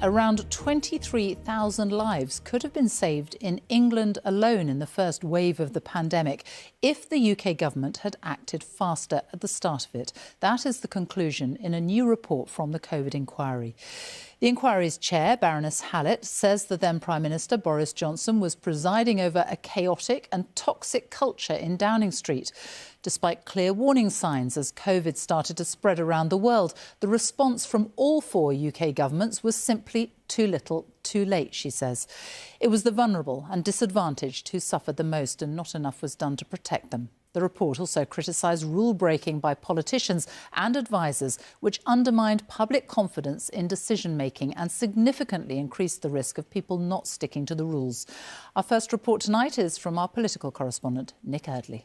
Around 23,000 lives could have been saved in England alone in the first wave of the pandemic if the UK government had acted faster at the start of it. That is the conclusion in a new report from the COVID inquiry. The inquiry's chair, Baroness Hallett, says the then Prime Minister, Boris Johnson, was presiding over a chaotic and toxic culture in Downing Street. Despite clear warning signs as COVID started to spread around the world, the response from all four UK governments was simply too little, too late, she says. It was the vulnerable and disadvantaged who suffered the most, and not enough was done to protect them. The report also criticised rule-breaking by politicians and advisers, which undermined public confidence in decision-making and significantly increased the risk of people not sticking to the rules. Our first report tonight is from our political correspondent, Nick Erdley.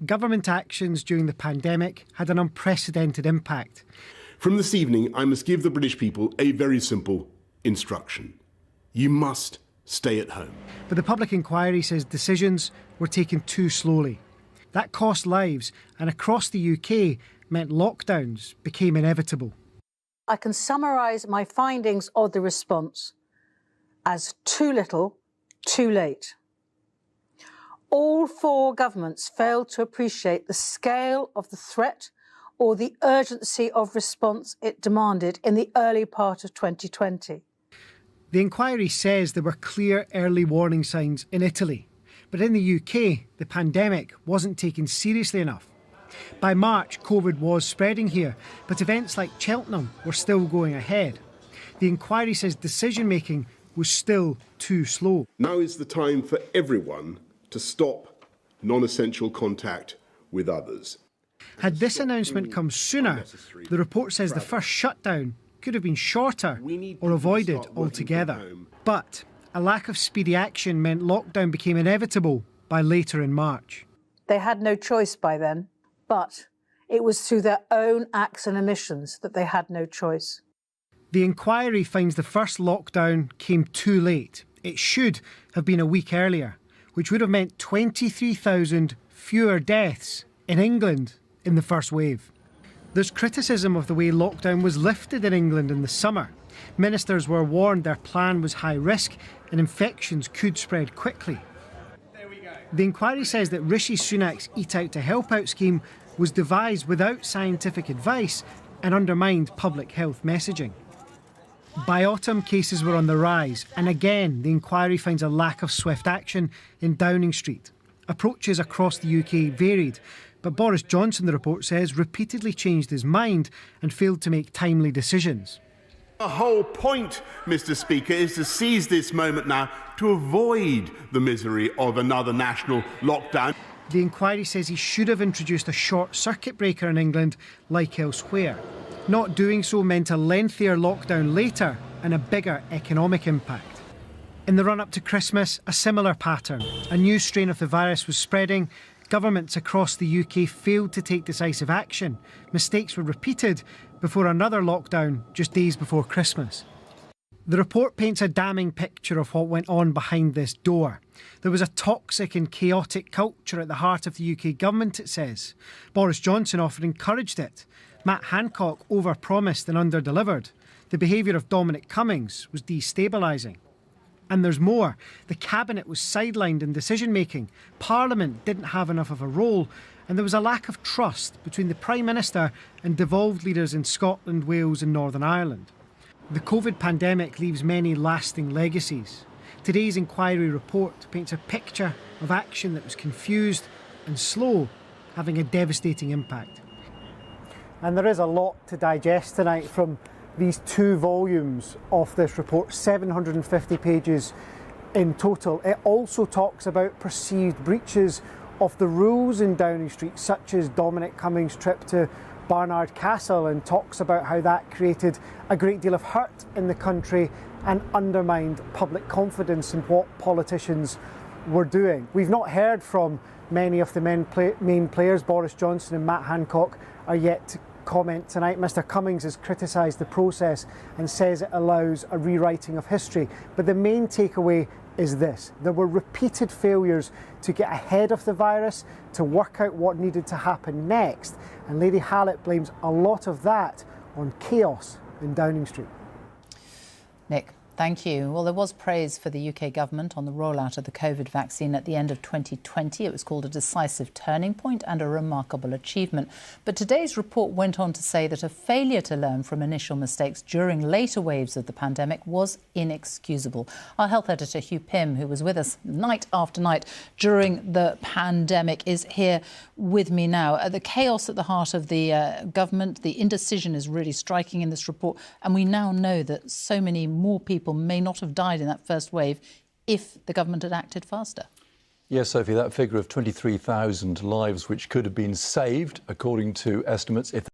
Government actions during the pandemic had an unprecedented impact. From this evening, I must give the British people a very simple instruction. You must stay at home. But the public inquiry says decisions were taken too slowly. That cost lives, and across the UK meant lockdowns became inevitable. I can summarise my findings of the response as too little, too late. All four governments failed to appreciate the scale of the threat or the urgency of response it demanded in the early part of 2020. The inquiry says there were clear early warning signs in Italy, but in the UK, the pandemic wasn't taken seriously enough. By March, COVID was spreading here, but events like Cheltenham were still going ahead. The inquiry says decision-making was still too slow. Now is the time for everyone to stop non-essential contact with others. Had this announcement come sooner, the report says the first shutdown could have been shorter or avoided altogether. But a lack of speedy action meant lockdown became inevitable by later in March. They had no choice by then, but it was through their own acts and omissions that they had no choice. The inquiry finds the first lockdown came too late. It should have been a week earlier, which would have meant 23,000 fewer deaths in England in the first wave. There's criticism of the way lockdown was lifted in England in the summer. Ministers were warned their plan was high risk and infections could spread quickly. The inquiry says that Rishi Sunak's Eat Out to Help Out scheme was devised without scientific advice and undermined public health messaging. By autumn, cases were on the rise, and again the inquiry finds a lack of swift action in Downing Street. Approaches across the UK varied, but Boris Johnson, the report says, repeatedly changed his mind and failed to make timely decisions. The whole point, Mr. Speaker, is to seize this moment now to avoid the misery of another national lockdown. The inquiry says he should have introduced a short circuit breaker in England like elsewhere. Not doing so meant a lengthier lockdown later and a bigger economic impact. In the run-up to Christmas, a similar pattern. A new strain of the virus was spreading. Governments across the UK failed to take decisive action. Mistakes were repeated before another lockdown just days before Christmas. The report paints a damning picture of what went on behind this door. There was a toxic and chaotic culture at the heart of the UK government, it says. Boris Johnson often encouraged it. Matt Hancock over-promised and under-delivered. The behaviour of Dominic Cummings was destabilising. And there's more. The Cabinet was sidelined in decision-making. Parliament didn't have enough of a role. And there was a lack of trust between the Prime Minister and devolved leaders in Scotland, Wales and Northern Ireland. The COVID pandemic leaves many lasting legacies. Today's inquiry report paints a picture of action that was confused and slow, having a devastating impact. And there is a lot to digest tonight from these 2 volumes of this report, 750 pages in total. It also talks about perceived breaches of the rules in Downing Street, such as Dominic Cummings' trip to Barnard Castle, and talks about how that created a great deal of hurt in the country and undermined public confidence in what politicians were doing. We've not heard from many of the main players. Boris Johnson and Matt Hancock are yet to comment tonight. Mr Cummings has criticised the process and says it allows a rewriting of history. But the main takeaway is this: there were repeated failures to get ahead of the virus, to work out what needed to happen next. And Lady Hallett blames a lot of that on chaos in Downing Street. Nick, thank you. Well, there was praise for the UK government on the rollout of the COVID vaccine at the end of 2020. It was called a decisive turning point and a remarkable achievement. But today's report went on to say that a failure to learn from initial mistakes during later waves of the pandemic was inexcusable. Our health editor, Hugh Pym, who was with us night after night during the pandemic, is here with me now. The chaos at the heart of the government, the indecision is really striking in this report. And we now know that so many more people may not have died in that first wave if the government had acted faster. Yes, Sophie, that figure of 23,000 lives which could have been saved, according to estimates, if